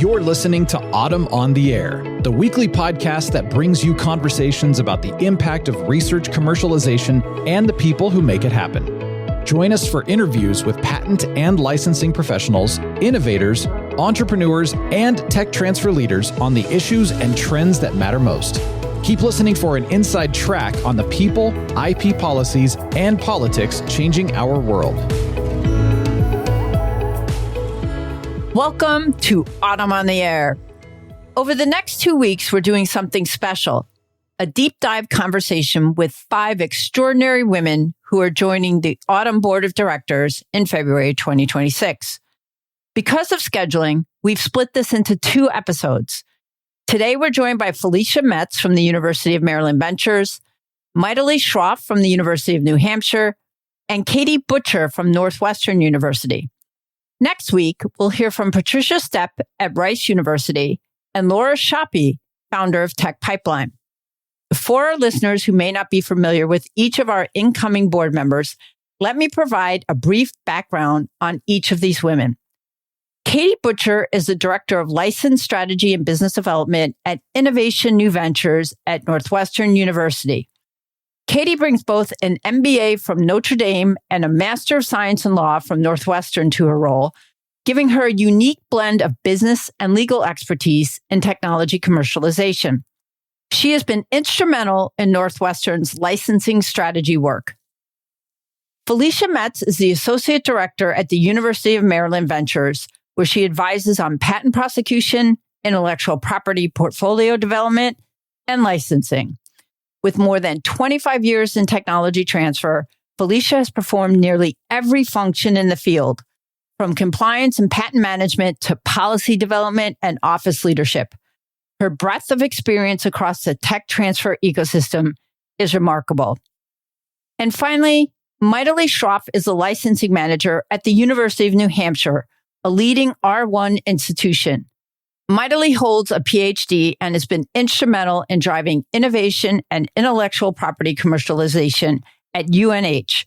You're listening to Autumn on the Air, the weekly podcast that brings you conversations about the impact of research commercialization and the people who make it happen. Join us for interviews with patent and licensing professionals, innovators, entrepreneurs, and tech transfer leaders on the issues and trends that matter most. Keep listening for an inside track on the people, IP policies, and politics changing our world. Welcome to Autumn on the Air. Over the next 2 weeks, we're doing something special, a deep dive conversation with 5 extraordinary women who are joining the AUTM Board of Directors in February 2026. Because of scheduling, we've split this into 2 episodes. Today, we're joined by Felicia Metz from the University of Maryland Ventures, Maithili Shroff from the University of New Hampshire, and Katie Butcher from Northwestern University. Next week, we'll hear from Patricia Stepp at Rice University and Laura Schoppe, founder of TechPipeline. For our listeners who may not be familiar with each of our incoming board members, let me provide a brief background on each of these women. Katie Butcher is the Director of License Strategy and Business Development at Innovation New Ventures at Northwestern University. Katie brings both an MBA from Notre Dame and a Master of Science in Law from Northwestern to her role, giving her a unique blend of business and legal expertise in technology commercialization. She has been instrumental in Northwestern's licensing strategy work. Felicia Metz is the Associate Director at the University of Maryland Ventures, where she advises on patent prosecution, intellectual property portfolio development, and licensing. With more than 25 years in technology transfer, Felicia has performed nearly every function in the field, from compliance and patent management to policy development and office leadership. Her breadth of experience across the tech transfer ecosystem is remarkable. And finally, Maithili Shroff is the licensing manager at the University of New Hampshire, a leading R1 institution. Maithili holds a PhD and has been instrumental in driving innovation and intellectual property commercialization at UNH.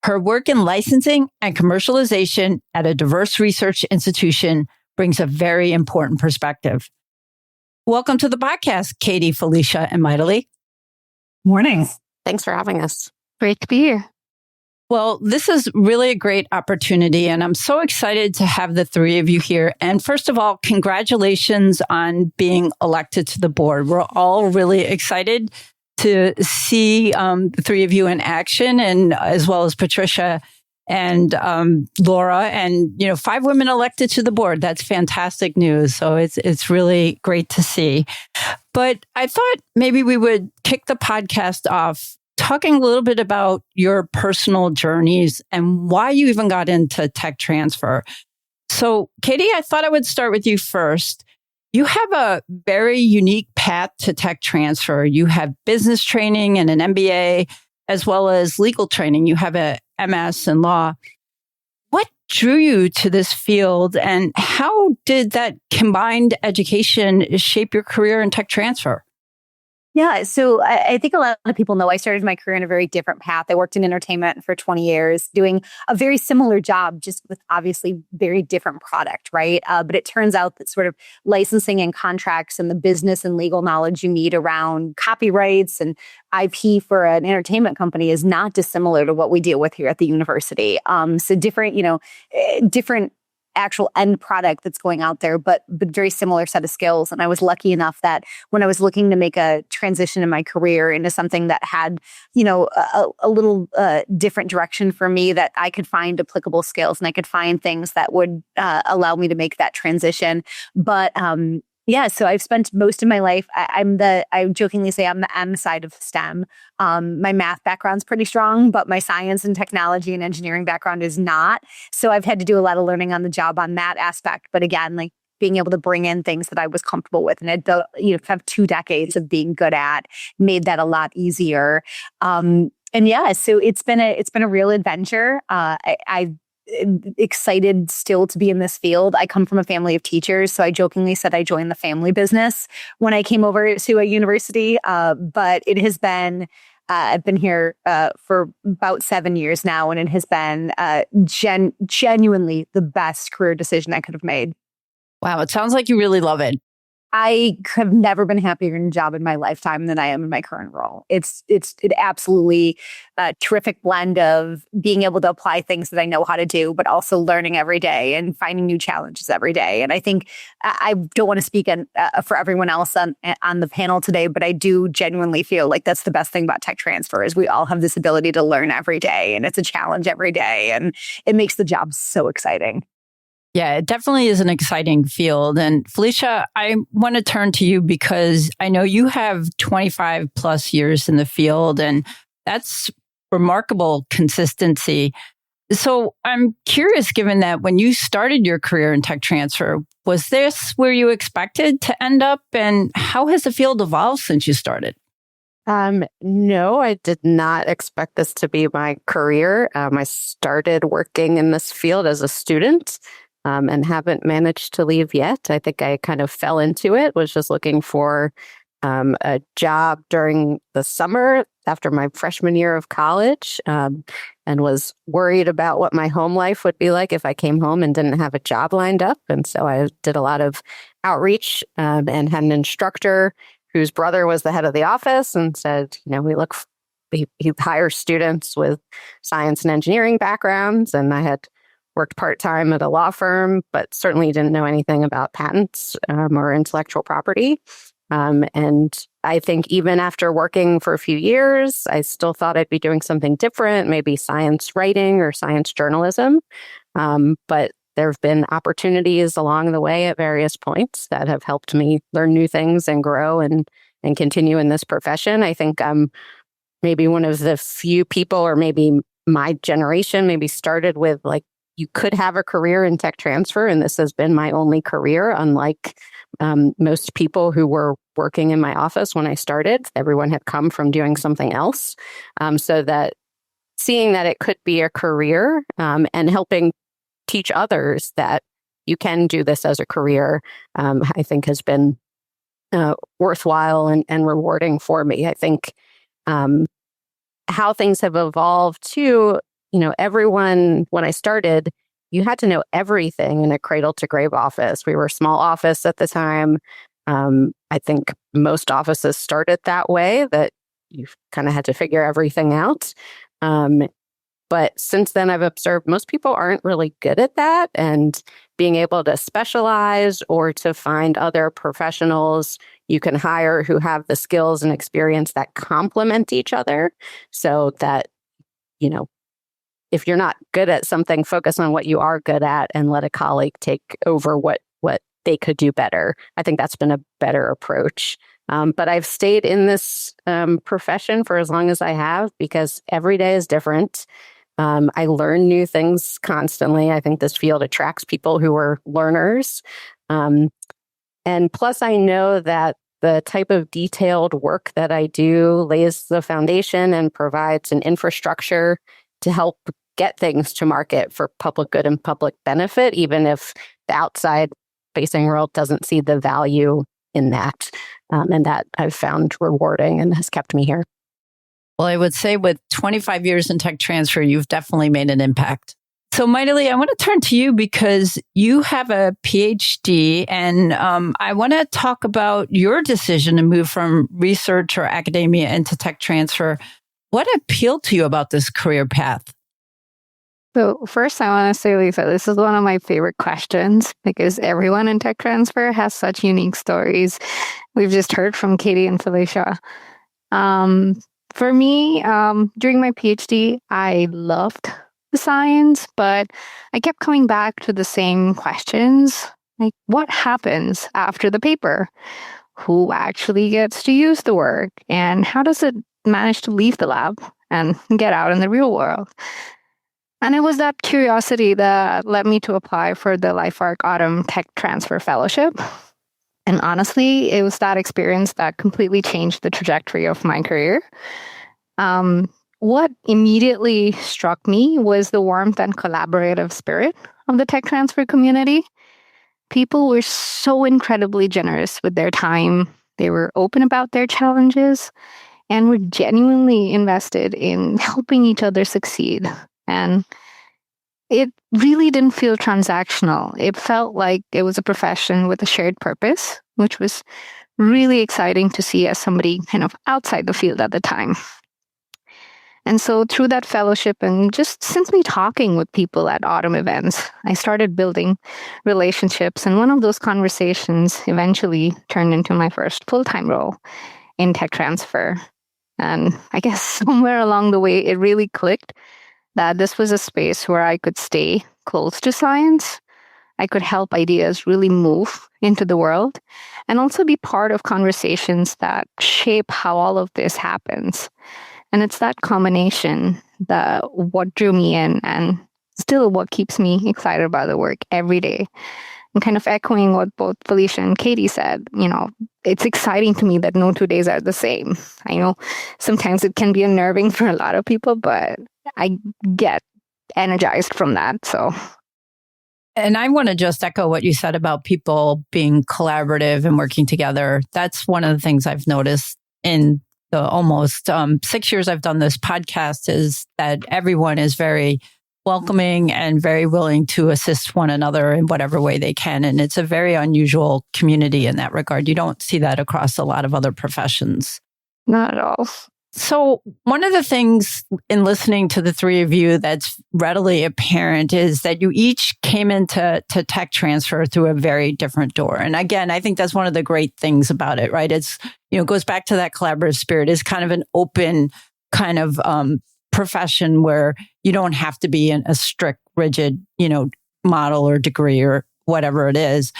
Her work in licensing and commercialization at a diverse research institution brings a very important perspective. Welcome to the podcast, Katie, Felicia, and Maithili. Morning. Thanks for having us. Great to be here. Well, this is really a great opportunity, and I'm so excited to have the 3 of you here. And first of all, congratulations on being elected to the board. We're all really excited to see the 3 of you in action, and as well as Patricia and Laura, and 5 women elected to the board. That's fantastic news. So it's really great to see. But I thought maybe we would kick the podcast off talking a little bit about your personal journeys and why you even got into tech transfer. So, Katie, I thought I would start with you first. You have a very unique path to tech transfer. You have business training and an MBA, as well as legal training. You have a MS in law. What drew you to this field, and how did that combined education shape your career in tech transfer? Yeah, so I think a lot of people know I started my career in a very different path. I worked in entertainment for 20 years, doing a very similar job, just with obviously very different product, right? But it turns out that sort of licensing and contracts and the business and legal knowledge you need around copyrights and IP for an entertainment company is not dissimilar to what we deal with here at the university. So different actual end product that's going out there, but very similar set of skills. And I was lucky enough that when I was looking to make a transition in my career into something that had, a little different direction for me, that I could find applicable skills and I could find things that would allow me to make that transition. But so I've spent most of my life, I jokingly say I'm the M side of STEM. My math background's pretty strong, but my science and technology and engineering background is not. So I've had to do a lot of learning on the job on that aspect. But again, like being able to bring in things that I was comfortable with and have 2 decades of being good at made that a lot easier. So it's been a real adventure. I excited still to be in this field. I come from a family of teachers, so I jokingly said I joined the family business when I came over to a university. But it has been, I've been here for about 7 years now, and it has been genuinely the best career decision I could have made. Wow, it sounds like you really love it. I have never been happier in a job in my lifetime than I am in my current role. It's absolutely a terrific blend of being able to apply things that I know how to do, but also learning every day and finding new challenges every day. And I think I don't want to speak for everyone else on the panel today, but I do genuinely feel like that's the best thing about tech transfer is we all have this ability to learn every day, and it's a challenge every day, and it makes the job so exciting. Yeah, it definitely is an exciting field. And Felicia, I want to turn to you because I know you have 25 plus years in the field, and that's remarkable consistency. So I'm curious, given that when you started your career in tech transfer, was this where you expected to end up? And how has the field evolved since you started? No, I did not expect this to be my career. I started working in this field as a student. And haven't managed to leave yet. I think I kind of fell into it, was just looking for a job during the summer after my freshman year of college, and was worried about what my home life would be like if I came home and didn't have a job lined up. And so I did a lot of outreach and had an instructor whose brother was the head of the office and said, he hires students with science and engineering backgrounds. And I had worked part-time at a law firm, but certainly didn't know anything about patents or intellectual property. And I think even after working for a few years, I still thought I'd be doing something different, maybe science writing or science journalism. But there have been opportunities along the way at various points that have helped me learn new things and grow and continue in this profession. I think I'm maybe one of the few people, or maybe my generation maybe started with you could have a career in tech transfer, and this has been my only career, unlike most people who were working in my office when I started. Everyone had come from doing something else. So that seeing that it could be a career and helping teach others that you can do this as a career, I think has been worthwhile and rewarding for me. I think how things have evolved too, everyone, when I started, you had to know everything in a cradle to grave office. We were a small office at the time. I think most offices started that way, that you kind of had to figure everything out. But since then, I've observed most people aren't really good at that, and being able to specialize or to find other professionals you can hire who have the skills and experience that complement each other, so that, if you're not good at something, focus on what you are good at and let a colleague take over what they could do better. I think that's been a better approach. But I've stayed in this profession for as long as I have because every day is different. I learn new things constantly. I think this field attracts people who are learners. And plus, I know that the type of detailed work that I do lays the foundation and provides an infrastructure to help get things to market for public good and public benefit, even if the outside facing world doesn't see the value in that. And that I've found rewarding and has kept me here. Well, I would say with 25 years in tech transfer, you've definitely made an impact. So Maithili, I want to turn to you because you have a PhD, and I want to talk about your decision to move from research or academia into tech transfer. What appealed to you about this career path? So first, I want to say, Lisa, this is one of my favorite questions because everyone in tech transfer has such unique stories. We've just heard from Katie and Felicia. For me, during my PhD, I loved the science, but I kept coming back to the same questions. Like, what happens after the paper? Who actually gets to use the work? And how does it manage to leave the lab and get out in the real world? And it was that curiosity that led me to apply for the LifeArc Autumn Tech Transfer Fellowship. And honestly, it was that experience that completely changed the trajectory of my career. What immediately struck me was the warmth and collaborative spirit of the tech transfer community. People were so incredibly generous with their time. They were open about their challenges and were genuinely invested in helping each other succeed. And it really didn't feel transactional. It felt like it was a profession with a shared purpose, which was really exciting to see as somebody kind of outside the field at the time. And so through that fellowship and just simply talking with people at autumn events, I started building relationships. And one of those conversations eventually turned into my first full-time role in tech transfer. And I guess somewhere along the way, it really clicked that this was a space where I could stay close to science. I could help ideas really move into the world and also be part of conversations that shape how all of this happens. And it's that combination that what drew me in and still what keeps me excited about the work every day. And kind of echoing what both Felicia and Katie said, it's exciting to me that no 2 days are the same. I know sometimes it can be unnerving for a lot of people, but I get energized from that. So. And I want to just echo what you said about people being collaborative and working together. That's one of the things I've noticed in the almost 6 years I've done this podcast, is that everyone is very welcoming and very willing to assist one another in whatever way they can. And it's a very unusual community in that regard. You don't see that across a lot of other professions. Not at all. So one of the things in listening to the three of you that's readily apparent is that you each came into tech transfer through a very different door. And again, I think that's one of the great things about it, right? It's, goes back to that collaborative spirit. It's kind of an open kind of profession where you don't have to be in a strict, rigid, model or degree or whatever it is.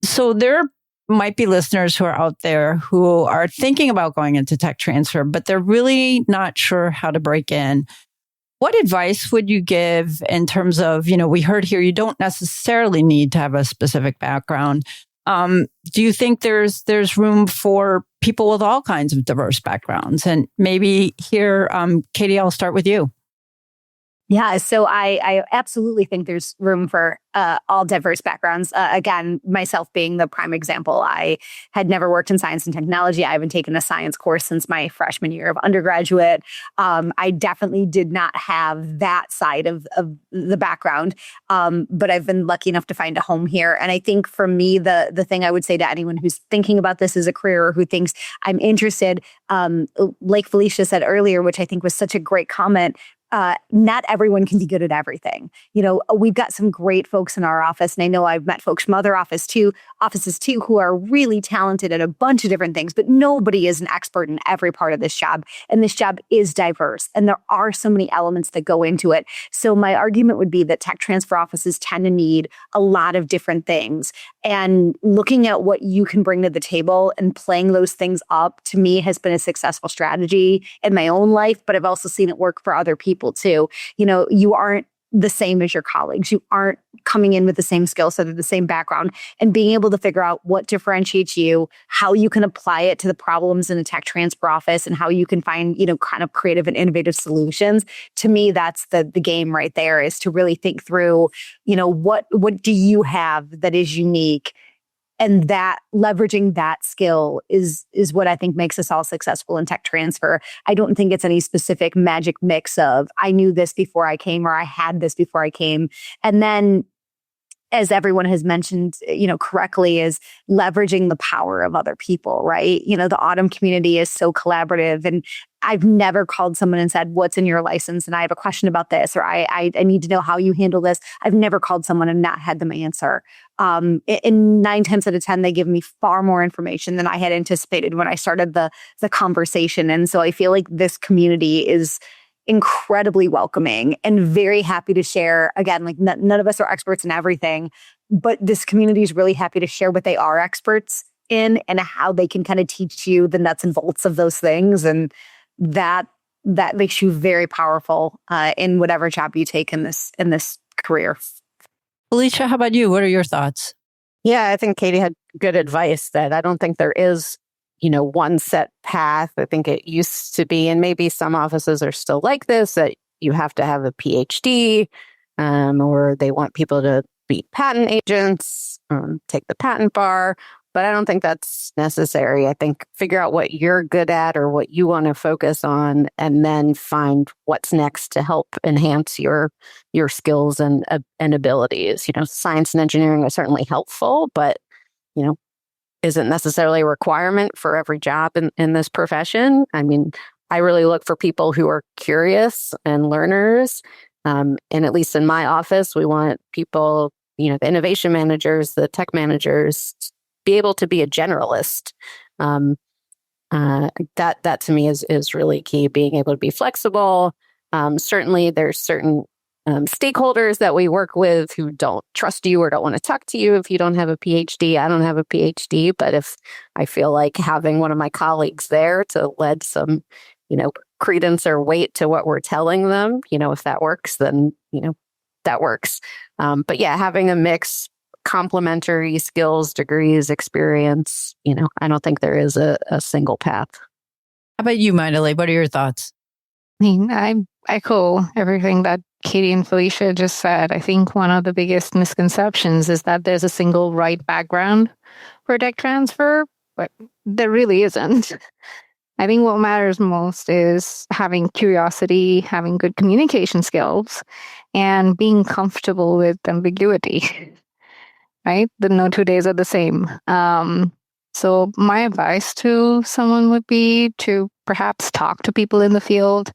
So there might be listeners who are out there who are thinking about going into tech transfer, but they're really not sure how to break in. What advice would you give in terms of, we heard here, you don't necessarily need to have a specific background. Do you think there's room for people with all kinds of diverse backgrounds? And maybe here, Katie, I'll start with you. Yeah, so I absolutely think there's room for all diverse backgrounds. Again, myself being the prime example, I had never worked in science and technology. I haven't taken a science course since my freshman year of undergraduate. I definitely did not have that side of the background, but I've been lucky enough to find a home here. And I think for me, the thing I would say to anyone who's thinking about this as a career or who thinks I'm interested, like Felicia said earlier, which I think was such a great comment, not everyone can be good at everything. We've got some great folks in our office, and I know I've met folks from other offices too, who are really talented at a bunch of different things, but nobody is an expert in every part of this job. And this job is diverse, and there are so many elements that go into it. So my argument would be that tech transfer offices tend to need a lot of different things. And looking at what you can bring to the table and playing those things up, to me, has been a successful strategy in my own life, but I've also seen it work for other people too. You aren't the same as your colleagues. You aren't coming in with the same skill set or the same background, and being able to figure out what differentiates you, how you can apply it to the problems in a tech transfer office, and how you can find, kind of creative and innovative solutions. To me, that's the game right there, is to really think through, what do you have that is unique? And that leveraging that skill is what I think makes us all successful in tech transfer. I don't think it's any specific magic mix of I knew this before I came, or I had this before I came. And then, as everyone has mentioned, correctly, is leveraging the power of other people, right? The Autumn community is so collaborative, and I've never called someone and said, "What's in your license?" and I have a question about this, or I need to know how you handle this. I've never called someone and not had them answer. In 9 times out of 10, they give me far more information than I had anticipated when I started the conversation. And so I feel like this community is incredibly welcoming and very happy to share. Again, like none of us are experts in everything, but this community is really happy to share what they are experts in and how they can kind of teach you the nuts and bolts of those things. And that makes you very powerful in whatever job you take in this career. Felicia, how about you? What are your thoughts? Yeah, I think Katie had good advice that I don't think there is, one set path. I think it used to be, and maybe some offices are still like this, that you have to have a PhD, or they want people to be patent agents, take the patent bar, But I don't think that's necessary. I think figure out what you're good at or what you want to focus on, and then find what's next to help enhance your skills and abilities. Science and engineering are certainly helpful, but, isn't necessarily a requirement for every job in this profession. I mean, I really look for people who are curious and learners. And at least in my office, we want people, the innovation managers, the tech managers, be able to be a generalist. That to me is really key, being able to be flexible. Certainly there's certain stakeholders that we work with who don't trust you or don't want to talk to you if you don't have a PhD. I don't have a PhD, but if I feel like having one of my colleagues there to lend some, credence or weight to what we're telling them, if that works, then, that works. But yeah, having a mix, complementary skills, degrees, experience, I don't think there is a single path. How about you, Maithili? What are your thoughts? I echo everything that Katie and Felicia just said. I think one of the biggest misconceptions is that there's a single right background for tech transfer, but there really isn't. I think what matters most is having curiosity, having good communication skills, and being comfortable with ambiguity. Right? No 2 days are the same. So my advice to someone would be to perhaps talk to people in the field,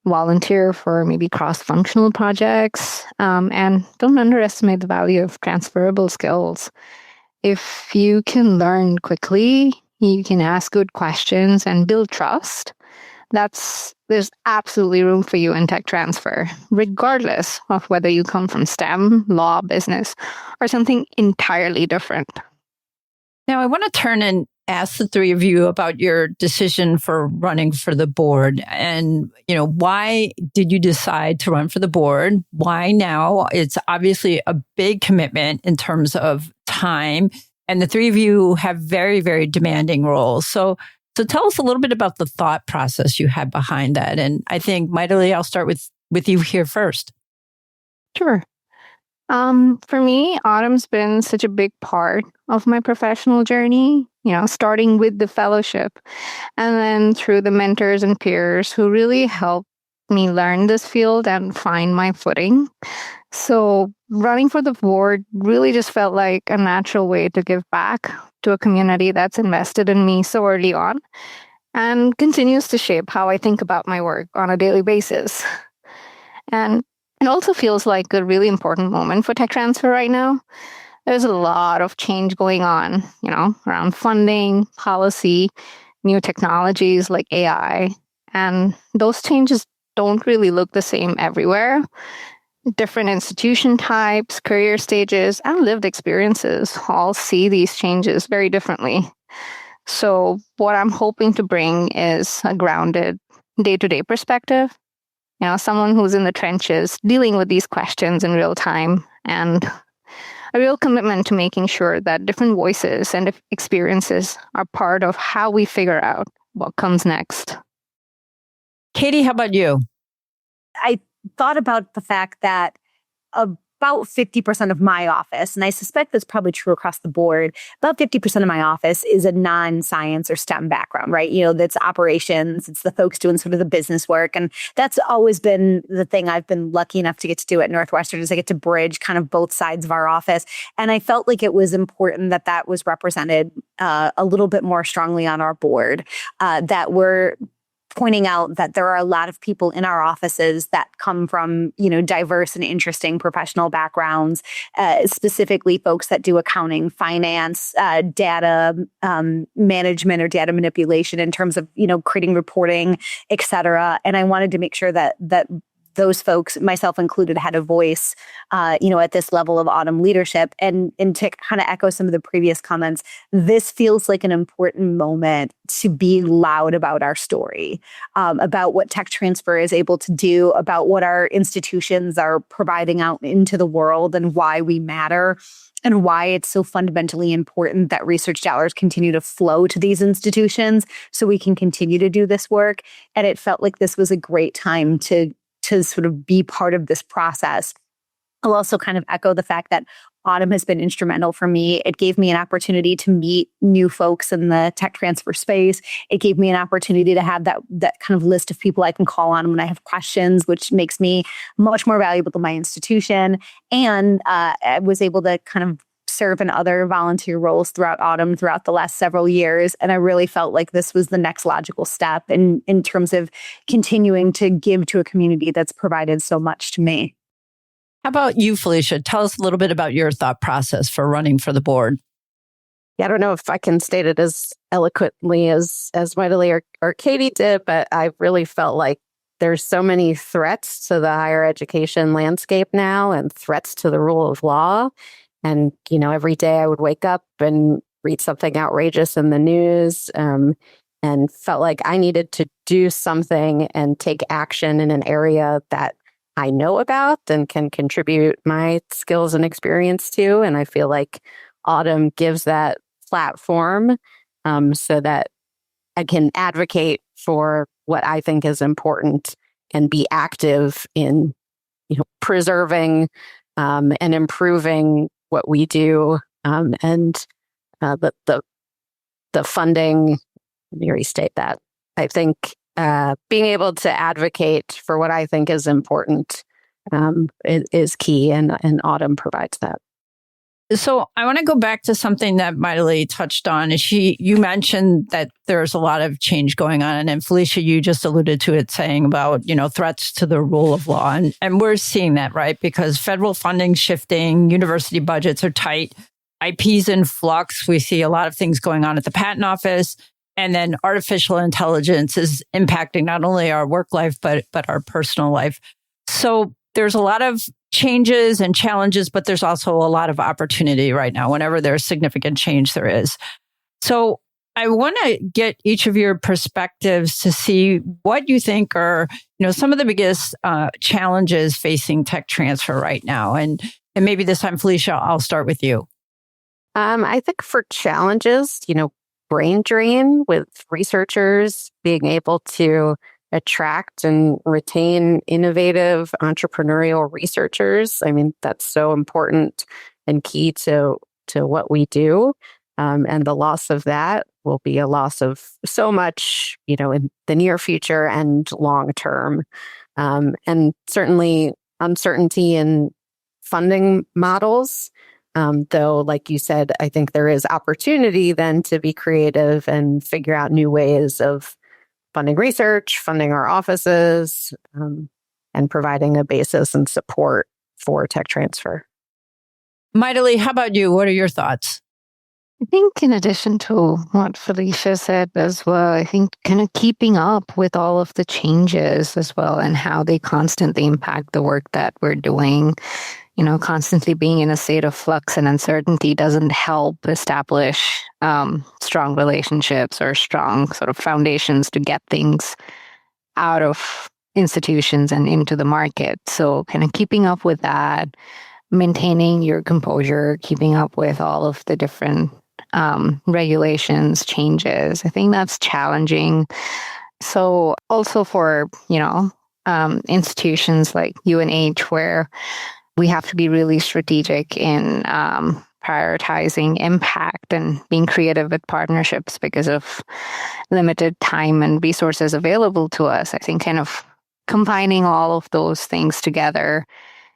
volunteer for maybe cross-functional projects, and don't underestimate the value of transferable skills. If you can learn quickly, you can ask good questions and build trust, there's absolutely room for you in tech transfer, regardless of whether you come from STEM, law, business, or something entirely different. Now, I want to turn and ask the three of you about your decision for running for the board. And, why did you decide to run for the board? Why now? It's obviously a big commitment in terms of time. And the three of you have very, very demanding roles. So tell us a little bit about the thought process you had behind that. And I think, Maithili, I'll start with you here first. Sure. For me, Autumn's been such a big part of my professional journey, starting with the fellowship and then through the mentors and peers who really helped me learn this field and find my footing. So running for the board really just felt like a natural way to give back to a community that's invested in me so early on and continues to shape how I think about my work on a daily basis. And it also feels like a really important moment for tech transfer right now. There's a lot of change going on, around funding, policy, new technologies like AI. And those changes don't really look the same everywhere. Different institution types, career stages, and lived experiences all see these changes very differently. So what I'm hoping to bring is a grounded day-to-day perspective. Someone who's in the trenches dealing with these questions in real time, and a real commitment to making sure that different voices and experiences are part of how we figure out what comes next. Katie, how about you? I thought about the fact that about 50% of my office, and I suspect that's probably true across the board, about 50% of my office is a non-science or STEM background, right? That's operations, it's the folks doing sort of the business work. And that's always been the thing I've been lucky enough to get to do at Northwestern, is I get to bridge kind of both sides of our office. And I felt like it was important that was represented a little bit more strongly on our board, that we're pointing out that there are a lot of people in our offices that come from, diverse and interesting professional backgrounds, specifically folks that do accounting, finance, data management or data manipulation in terms of, creating reporting, et cetera. And I wanted to make sure that those folks, myself included, had a voice, at this level of Autumn leadership. And to kind of echo some of the previous comments, this feels like an important moment to be loud about our story, about what tech transfer is able to do, about what our institutions are providing out into the world and why we matter, and why it's so fundamentally important that research dollars continue to flow to these institutions so we can continue to do this work. And it felt like this was a great time to sort of be part of this process. I'll also kind of echo the fact that Autumn has been instrumental for me. It gave me an opportunity to meet new folks in the tech transfer space. It gave me an opportunity to have that kind of list of people I can call on when I have questions, which makes me much more valuable to my institution. And I was able to kind of serve in other volunteer roles throughout Autumn, throughout the last several years. And I really felt like this was the next logical step in terms of continuing to give to a community that's provided so much to me. How about you, Felicia? Tell us a little bit about your thought process for running for the board. Yeah, I don't know if I can state it as eloquently as Maithili or Katie did, but I really felt like there's so many threats to the higher education landscape now and threats to the rule of law. And, every day I would wake up and read something outrageous in the news and felt like I needed to do something and take action in an area that I know about and can contribute my skills and experience to. And I feel like Autumn gives that platform so that I can advocate for what I think is important and be active in, preserving and improving what we do. And the funding, let me restate that. I think being able to advocate for what I think is important is key, and Autumn provides that. So I want to go back to something that Maithili touched on. You mentioned that there's a lot of change going on, and Felicia, you just alluded to it, saying about threats to the rule of law, and we're seeing that, right? Because federal funding shifting, university budgets are tight, IP's in flux. We see a lot of things going on at the patent office. And then artificial intelligence is impacting not only our work life, but our personal life. So there's a lot of changes and challenges, but there's also a lot of opportunity right now. Whenever there's significant change, there is. So I want to get each of your perspectives to see what you think are, some of the biggest challenges facing tech transfer right now. And maybe this time, Felicia, I'll start with you. I think for challenges, brain drain with researchers being able to attract and retain innovative entrepreneurial researchers. I mean, that's so important and key to what we do. And the loss of that will be a loss of so much, in the near future and long term. And certainly uncertainty in funding models. Though, like you said, I think there is opportunity then to be creative and figure out new ways of funding research, funding our offices, and providing a basis and support for tech transfer. Maithili, how about you? What are your thoughts? I think in addition to what Felicia said as well, I think kind of keeping up with all of the changes as well and how they constantly impact the work that we're doing. Constantly being in a state of flux and uncertainty doesn't help establish strong relationships or strong sort of foundations to get things out of institutions and into the market. So kind of keeping up with that, maintaining your composure, keeping up with all of the different regulations, changes. I think that's challenging. So also for, institutions like UNH where we have to be really strategic in prioritizing impact and being creative with partnerships because of limited time and resources available to us. I think kind of combining all of those things together,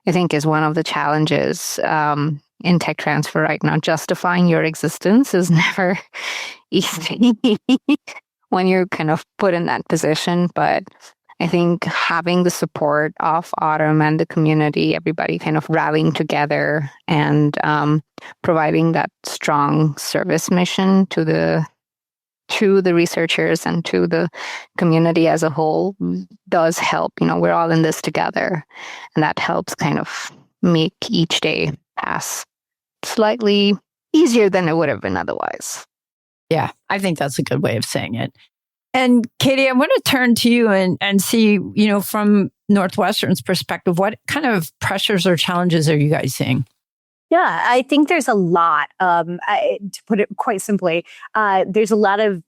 I think is one of the challenges in tech transfer right now. Justifying your existence is never easy when you're kind of put in that position, but I think having the support of Autumn and the community, everybody kind of rallying together and providing that strong service mission to the researchers and to the community as a whole does help. We're all in this together, and that helps kind of make each day pass slightly easier than it would have been otherwise. Yeah, I think that's a good way of saying it. And Katie, I want to turn to you and see, from Northwestern's perspective, what kind of pressures or challenges are you guys seeing? Yeah, I think there's a lot. To put it quite simply, there's a lot of,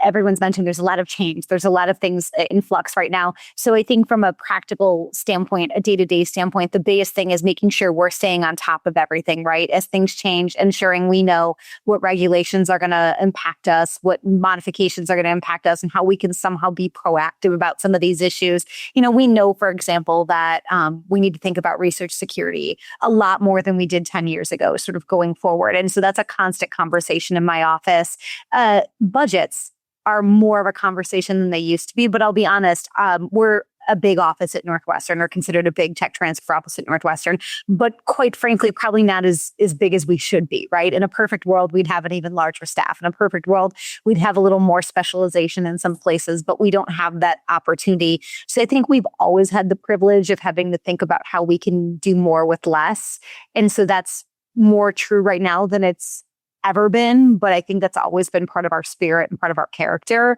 everyone's mentioned there's a lot of change. There's a lot of things in flux right now. So I think from a practical standpoint, a day-to-day standpoint, the biggest thing is making sure we're staying on top of everything, right? As things change, ensuring we know what regulations are going to impact us, what modifications are going to impact us, and how we can somehow be proactive about some of these issues. We know, for example, that we need to think about research security a lot more than we did 10 years ago, sort of going forward. And so that's a constant conversation in my office. Budgets are more of a conversation than they used to be. But I'll be honest, we're a big office at Northwestern, or considered a big tech transfer office at Northwestern, but quite frankly, probably not as big as we should be, right? In a perfect world, we'd have an even larger staff. In a perfect world, we'd have a little more specialization in some places, but we don't have that opportunity. So I think we've always had the privilege of having to think about how we can do more with less. And so that's more true right now than it's ever been, but I think that's always been part of our spirit and part of our character,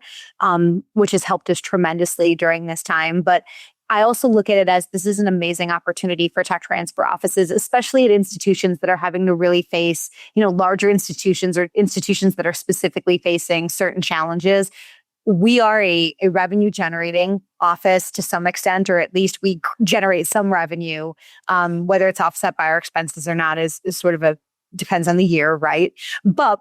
which has helped us tremendously during this time. But I also look at it as this is an amazing opportunity for tech transfer offices, especially at institutions that are having to really face, larger institutions or institutions that are specifically facing certain challenges. We are a revenue generating office to some extent, or at least we generate some revenue, whether it's offset by our expenses or not is sort of depends on the year, right? But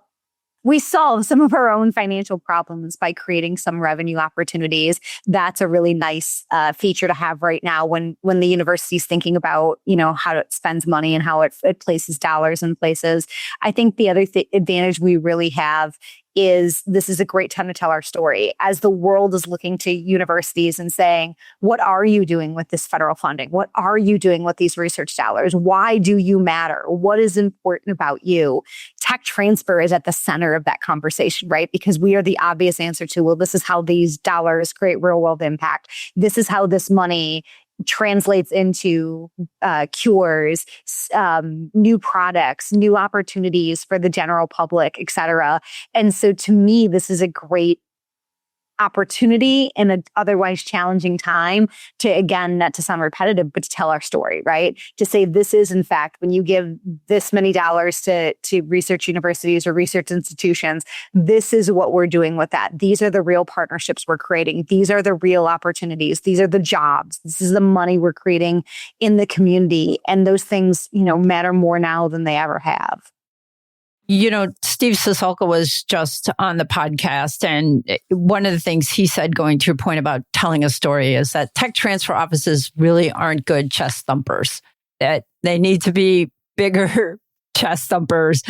we solve some of our own financial problems by creating some revenue opportunities. That's a really nice feature to have right now when the university is thinking about, how it spends money and how it places dollars in places. I think the other advantage we really have is this is a great time to tell our story as the world is looking to universities and saying, what are you doing with this federal funding? What are you doing with these research dollars? Why do you matter? What is important about you? Tech transfer is at the center of that conversation, right? Because we are the obvious answer to, well, this is how these dollars create real world impact. This is how this money translates into cures, new products, new opportunities for the general public, et cetera. And so to me, this is a great opportunity in an otherwise challenging time to, again, not to sound repetitive, but to tell our story, right? To say this is, in fact, when you give this many dollars to research universities or research institutions, this is what we're doing with that. These are the real partnerships we're creating. These are the real opportunities. These are the jobs. This is the money we're creating in the community. And those things, matter more now than they ever have. Steve Sisolka was just on the podcast, and one of the things he said, going to your point about telling a story, is that tech transfer offices really aren't good chest thumpers, that they need to be bigger chest thumpers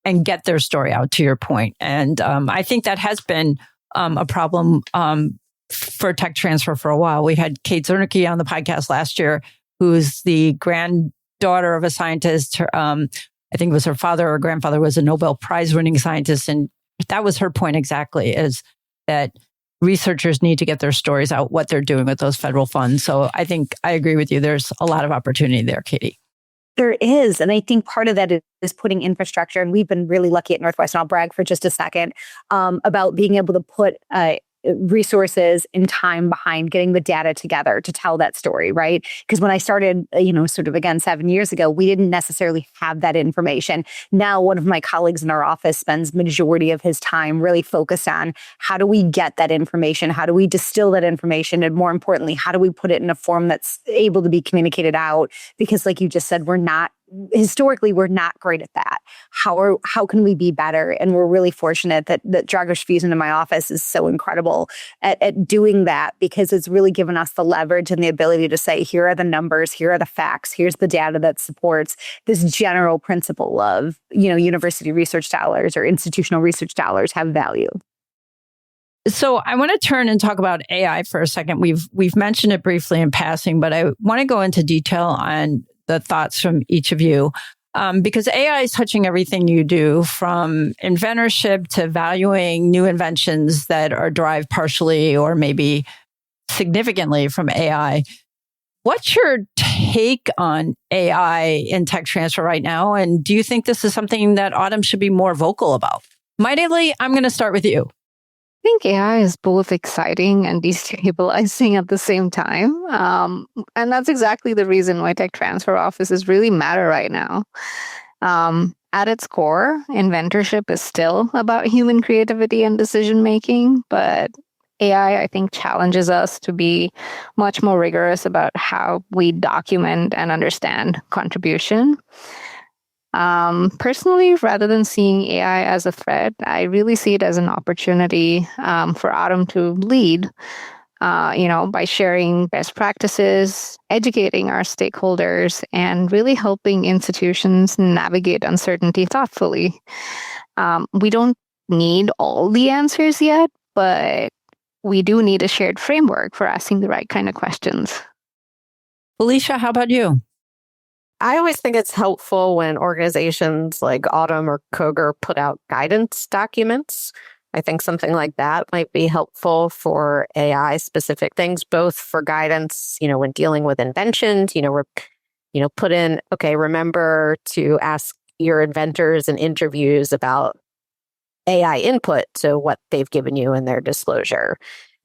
and get their story out, to your point. And I think that has been a problem for tech transfer for a while. We had Kate Zernicke on the podcast last year, who's the granddaughter of a scientist. I think it was her father or grandfather was a Nobel Prize winning scientist. And that was her point exactly, is that researchers need to get their stories out, what they're doing with those federal funds. So I think I agree with you. There's a lot of opportunity there, Katie. There is. And I think part of that is putting infrastructure. And we've been really lucky at Northwestern. I'll brag for just a second about being able to put resources and time behind getting the data together to tell that story, right? Because when I started, sort of again 7 years ago, we didn't necessarily have that information. Now, one of my colleagues in our office spends majority of his time really focused on how do we get that information? How do we distill that information? And more importantly, how do we put it in a form that's able to be communicated out? Because like you just said, historically, we're not great at that. How can we be better? And we're really fortunate that Dragos Fusen in my office is so incredible at doing that, because it's really given us the leverage and the ability to say, here are the numbers, here are the facts, here's the data that supports this general principle of, university research dollars or institutional research dollars have value. So I want to turn and talk about AI for a second. We've mentioned it briefly in passing, but I want to go into detail on the thoughts from each of you, because AI is touching everything you do, from inventorship to valuing new inventions that are derived partially or maybe significantly from AI. What's your take on AI in tech transfer right now? And do you think this is something that Autumn should be more vocal about? Maithili, I'm going to start with you. I think AI is both exciting and destabilizing at the same time. And that's exactly the reason why tech transfer offices really matter right now. At its core, inventorship is still about human creativity and decision making, but AI, I think, challenges us to be much more rigorous about how we document and understand contribution. Personally, rather than seeing AI as a threat, I really see it as an opportunity for Autumn to lead, by sharing best practices, educating our stakeholders, and really helping institutions navigate uncertainty thoughtfully. We don't need all the answers yet, but we do need a shared framework for asking the right kind of questions. Felicia, how about you? I always think it's helpful when organizations like Autumn or Koger put out guidance documents. I think something like that might be helpful for AI specific things, both for guidance, when dealing with inventions, put in, okay, remember to ask your inventors in interviews about AI input, so what they've given you in their disclosure.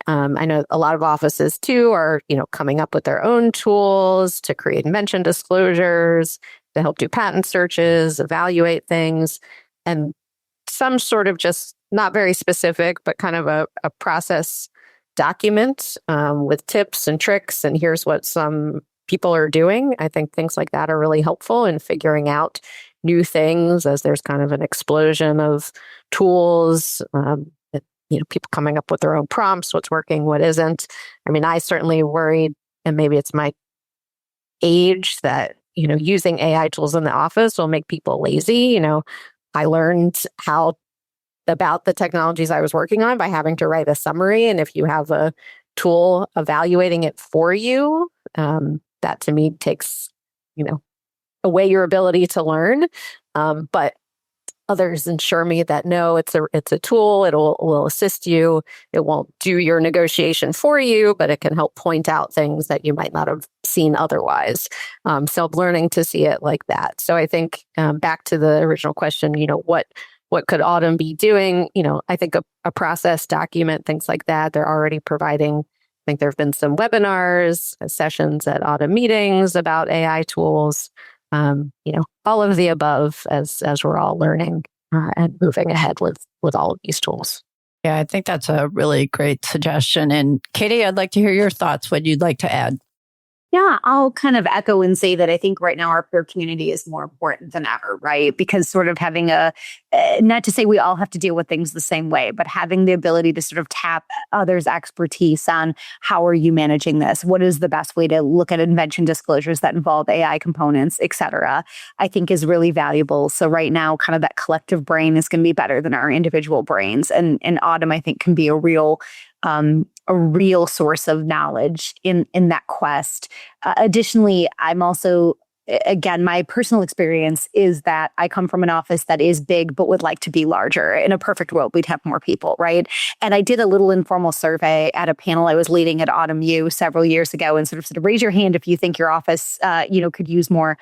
I know a lot of offices too are, coming up with their own tools to create invention disclosures, to help do patent searches, evaluate things, and some sort of just not very specific, but kind of a process document with tips and tricks, and here's what some people are doing. I think things like that are really helpful in figuring out new things as there's kind of an explosion of tools, people coming up with their own prompts, what's working, what isn't. I mean, I certainly worried, and maybe it's my age, that, using AI tools in the office will make people lazy. I learned about the technologies I was working on by having to write a summary. And if you have a tool evaluating it for you, that to me takes, away your ability to learn. But others ensure me that no, it's a tool. It will assist you. It won't do your negotiation for you, but it can help point out things that you might not have seen otherwise. So I'm learning to see it like that. So I think back to the original question, what could Autumn be doing? I think a process document, things like that, they're already providing. I think there have been some webinars, sessions at Autumn meetings about AI tools. All of the above as we're all learning and moving ahead with all of these tools. Yeah, I think that's a really great suggestion. And Katie, I'd like to hear your thoughts, what you'd like to add. Yeah, I'll kind of echo and say that I think right now our peer community is more important than ever, right? Because sort of having not to say we all have to deal with things the same way, but having the ability to sort of tap others' expertise on how are you managing this? What is the best way to look at invention disclosures that involve AI components, et cetera, I think is really valuable. So right now, kind of that collective brain is going to be better than our individual brains. And Autumn, I think, can be a real source of knowledge in that quest. Additionally, I'm also, again, my personal experience is that I come from an office that is big, but would like to be larger. In a perfect world, we'd have more people, right? And I did a little informal survey at a panel I was leading at Autumn U several years ago, and sort of raise your hand if you think your office, could use more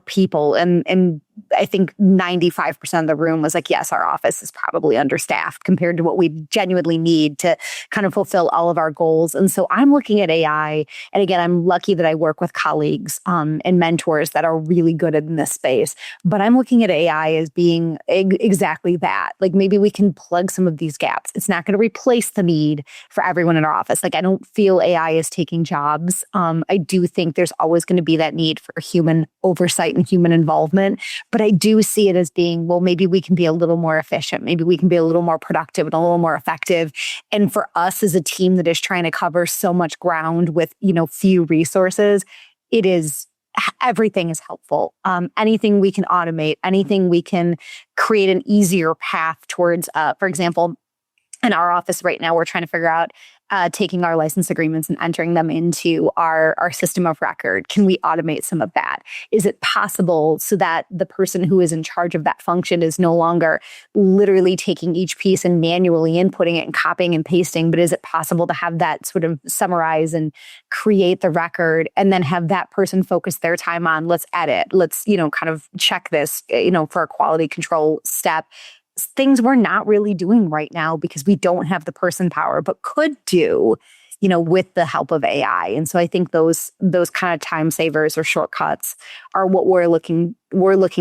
people. And I think 95% of the room was like, yes, our office is probably understaffed compared to what we genuinely need to kind of fulfill all of our goals. And so I'm looking at AI. And again, I'm lucky that I work with colleagues and mentors that are really good in this space. But I'm looking at AI as being exactly that. Like maybe we can plug some of these gaps. It's not going to replace the need for everyone in our office. Like I don't feel AI is taking jobs. I do think there's always going to be that need for human oversight and human involvement. But I do see it as being, well, maybe we can be a little more efficient. Maybe we can be a little more productive and a little more effective. And for us as a team that is trying to cover so much ground with, few resources, everything is helpful. Anything we can automate, anything we can create an easier path towards, for example, in our office right now, we're trying to figure out taking our license agreements and entering them into our system of record. Can we automate some of that? Is it possible so that the person who is in charge of that function is no longer literally taking each piece and manually inputting it and copying and pasting, but is it possible to have that sort of summarize and create the record and then have that person focus their time on, let's edit, let's, kind of check this, for a quality control step. Things we're not really doing right now because we don't have the person power, but could do with the help of AI. And so I think those kind of time savers or shortcuts are what we're looking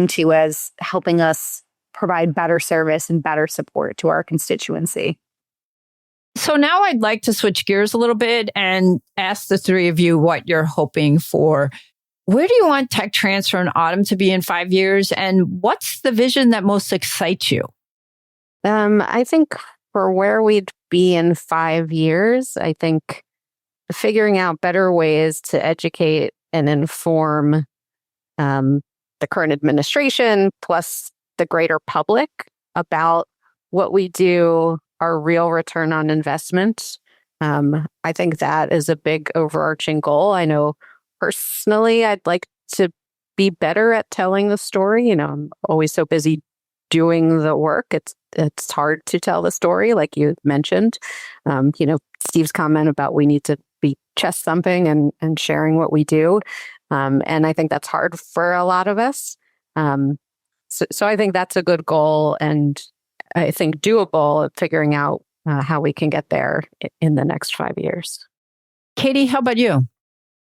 to as helping us provide better service and better support to our constituency. So now I'd like to switch gears a little bit and ask the three of you what you're hoping for. Where do you want tech transfer and Autumn to be in 5 years? And what's the vision that most excites you? I think for where we'd be in 5 years, I think figuring out better ways to educate and inform the current administration plus the greater public about what we do, our real return on investment. I think that is a big overarching goal. I know personally, I'd like to be better at telling the story. I'm always so busy doing the work. It's hard to tell the story, like you mentioned. Steve's comment about we need to be chest thumping and sharing what we do. And I think that's hard for a lot of us. So I think that's a good goal, and I think doable at figuring out how we can get there in the next 5 years. Katie, how about you?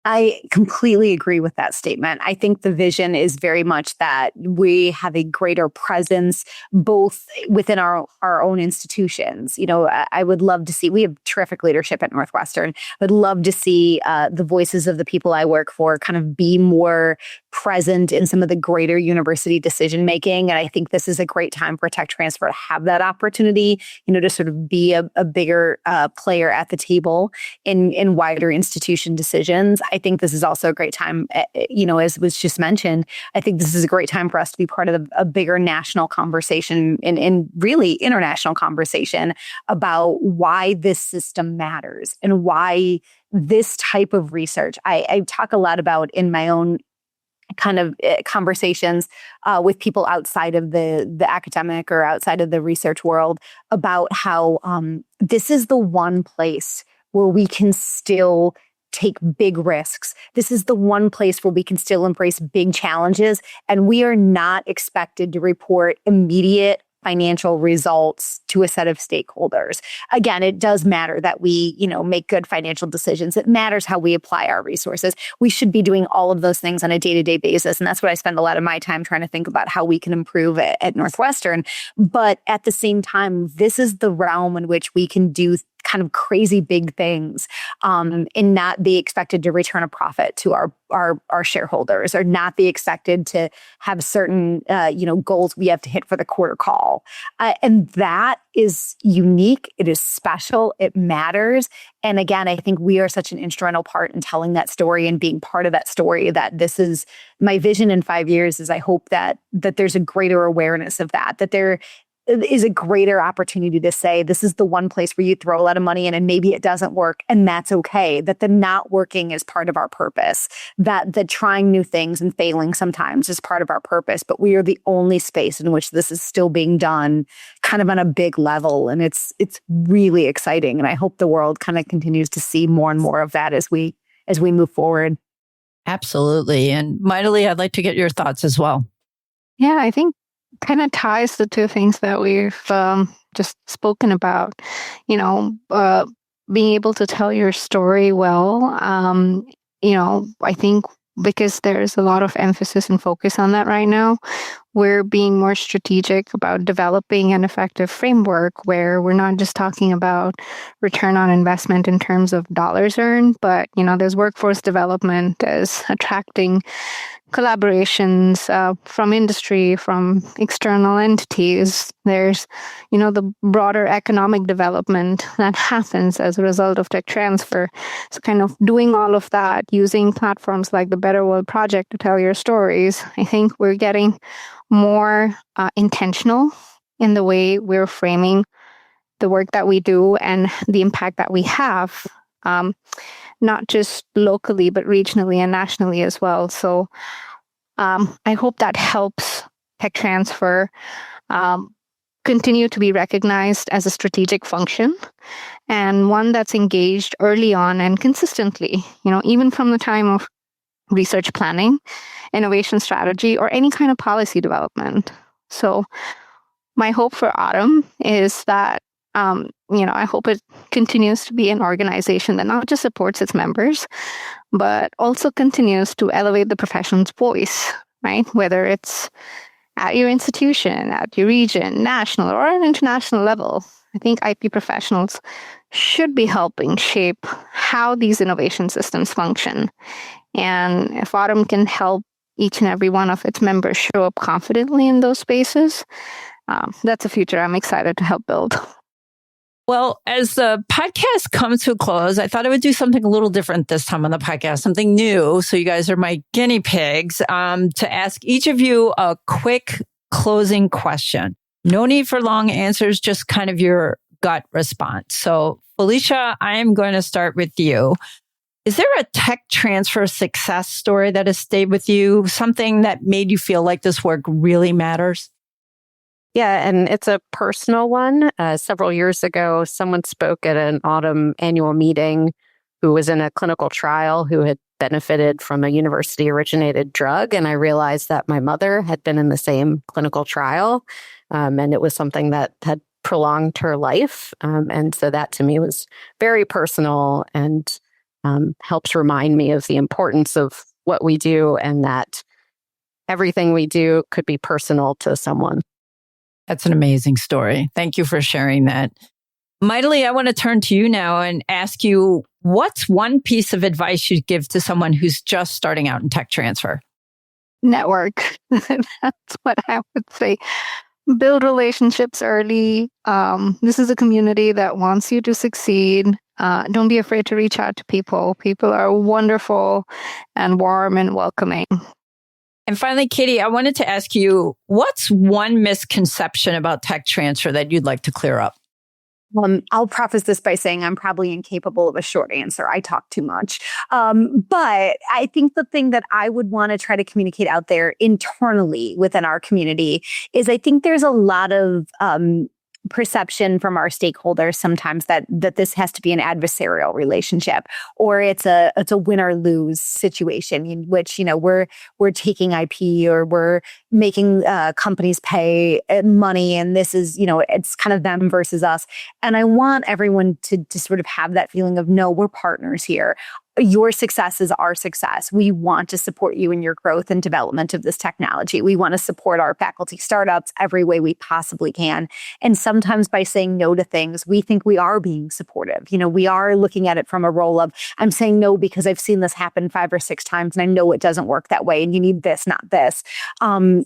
I completely agree with that statement. I think the vision is very much that we have a greater presence both within our own institutions. I would love to see, we have terrific leadership at Northwestern. I would love to see the voices of the people I work for kind of be more present in some of the greater university decision making. And I think this is a great time for tech transfer to have that opportunity, to sort of be a bigger player at the table in wider institution decisions. I think this is also a great time, as was just mentioned, I think this is a great time for us to be part of a bigger national conversation and really international conversation about why this system matters and why this type of research. I talk a lot about in my own kind of conversations with people outside of the academic or outside of the research world about how this is the one place where we can still take big risks. This is the one place where we can still embrace big challenges, and we are not expected to report immediate financial results to a set of stakeholders. Again, it does matter that we, make good financial decisions. It matters how we apply our resources. We should be doing all of those things on a day-to-day basis. And that's what I spend a lot of my time trying to think about how we can improve at Northwestern. But at the same time, this is the realm in which we can do kind of crazy big things and not be expected to return a profit to our shareholders, or not be expected to have certain goals we have to hit for the quarter call. And that is unique. It is special. It matters. And again, I think we are such an instrumental part in telling that story and being part of that story, that this is my vision in 5 years. Is I hope that there's a greater awareness of that there is a greater opportunity to say, this is the one place where you throw a lot of money in and maybe it doesn't work, and that's okay. That the not working is part of our purpose, that the trying new things and failing sometimes is part of our purpose, but we are the only space in which this is still being done kind of on a big level. And it's really exciting. And I hope the world kind of continues to see more and more of that as we move forward. Absolutely. And Maithili, I'd like to get your thoughts as well. Yeah, I think kind of ties the two things that we've just spoken about, being able to tell your story well. I think because there's a lot of emphasis and focus on that right now, we're being more strategic about developing an effective framework where we're not just talking about return on investment in terms of dollars earned, but, there's workforce development, there's attracting collaborations from industry, from external entities. There's, the broader economic development that happens as a result of tech transfer. So kind of doing all of that, using platforms like the Better World Project to tell your stories. I think we're getting more intentional in the way we're framing the work that we do and the impact that we have, not just locally, but regionally and nationally as well. So I hope that helps tech transfer continue to be recognized as a strategic function, and one that's engaged early on and consistently, even from the time of research planning, innovation strategy, or any kind of policy development. So my hope for Autumn is that I hope it continues to be an organization that not just supports its members, but also continues to elevate the profession's voice, right? Whether it's at your institution, at your region, national, or an international level. I think IP professionals should be helping shape how these innovation systems function. And if AUTM can help each and every one of its members show up confidently in those spaces, that's a future I'm excited to help build. Well, as the podcast comes to a close, I thought I would do something a little different this time on the podcast, something new. So you guys are my guinea pigs, to ask each of you a quick closing question. No need for long answers, just kind of your gut response. So Felicia, I am going to start with you. Is there a tech transfer success story that has stayed with you? Something that made you feel like this work really matters? Yeah, and it's a personal one. Several years ago, someone spoke at an AUTM annual meeting who was in a clinical trial who had benefited from a university-originated drug. And I realized that my mother had been in the same clinical trial, and it was something that had prolonged her life. And so that to me was very personal and helps remind me of the importance of what we do and that everything we do could be personal to someone. That's an amazing story. Thank you for sharing that. Maithili, I want to turn to you now and ask you, what's one piece of advice you'd give to someone who's just starting out in tech transfer? Network. That's what I would say. Build relationships early. This is a community that wants you to succeed. Don't be afraid to reach out to people. People are wonderful and warm and welcoming. And finally, Katie, I wanted to ask you, what's one misconception about tech transfer that you'd like to clear up? I'll preface this by saying I'm probably incapable of a short answer. I talk too much. But I think the thing that I would want to try to communicate out there internally within our community is I think there's a lot of perception from our stakeholders sometimes that this has to be an adversarial relationship, or it's a win or lose situation in which we're taking IP or we're making companies pay money, and this is it's kind of them versus us. And I want everyone to sort of have that feeling of, no, we're partners here. Your success is our success. We want to support you in your growth and development of this technology. We want to support our faculty startups every way we possibly can. And sometimes by saying no to things, we think we are being supportive. We are looking at it from a role of, I'm saying no because I've seen this happen 5 or 6 times and I know it doesn't work that way and you need this, not this. And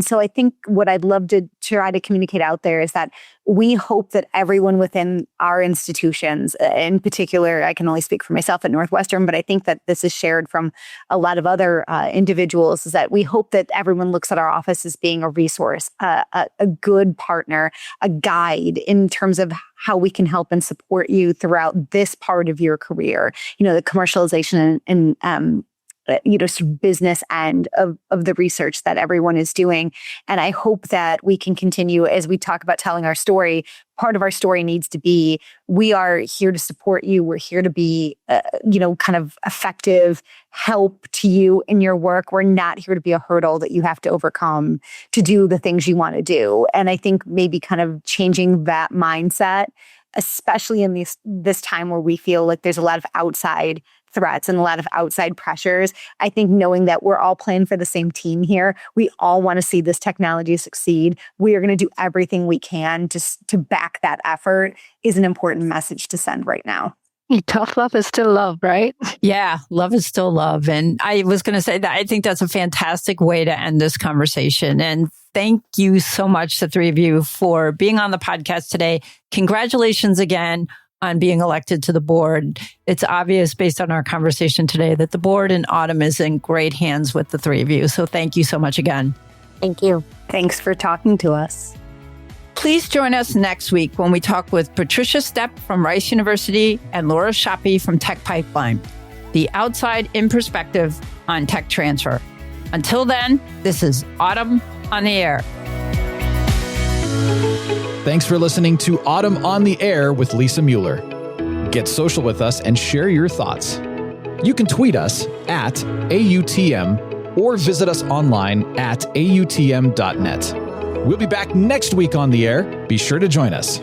so I think what I'd love to try to communicate out there is that we hope that everyone within our institutions, in particular, I can only speak for myself at Northwestern, but I think that this is shared from a lot of other individuals, is that we hope that everyone looks at our office as being a resource, a good partner, a guide in terms of how we can help and support you throughout this part of your career. The commercialization and sort of business end of the research that everyone is doing. And I hope that we can continue as we talk about telling our story. Part of our story needs to be, we are here to support you. We're here to be, kind of effective help to you in your work. We're not here to be a hurdle that you have to overcome to do the things you want to do. And I think maybe kind of changing that mindset, especially in this time where we feel like there's a lot of outside threats and a lot of outside pressures. I think knowing that we're all playing for the same team here, we all want to see this technology succeed. We are going to do everything we can to back that effort is an important message to send right now. Tough love is still love, right? Yeah, love is still love. And I was going to say that I think that's a fantastic way to end this conversation. And thank you so much, the three of you, for being on the podcast today. Congratulations again on being elected to the board. It's obvious based on our conversation today that the board and AUTM is in great hands with the three of you. So thank you so much again. Thank you. Thanks for talking to us. Please join us next week when we talk with Patricia Stepp from Rice University and Laura Schoppe from TechPipeline, the outside in perspective on tech transfer. Until then, this is AUTM on the Air. Thanks for listening to AUTM on the Air with Lisa Mueller. Get social with us and share your thoughts. You can tweet us at AUTM or visit us online at autm.net. We'll be back next week on the air. Be sure to join us.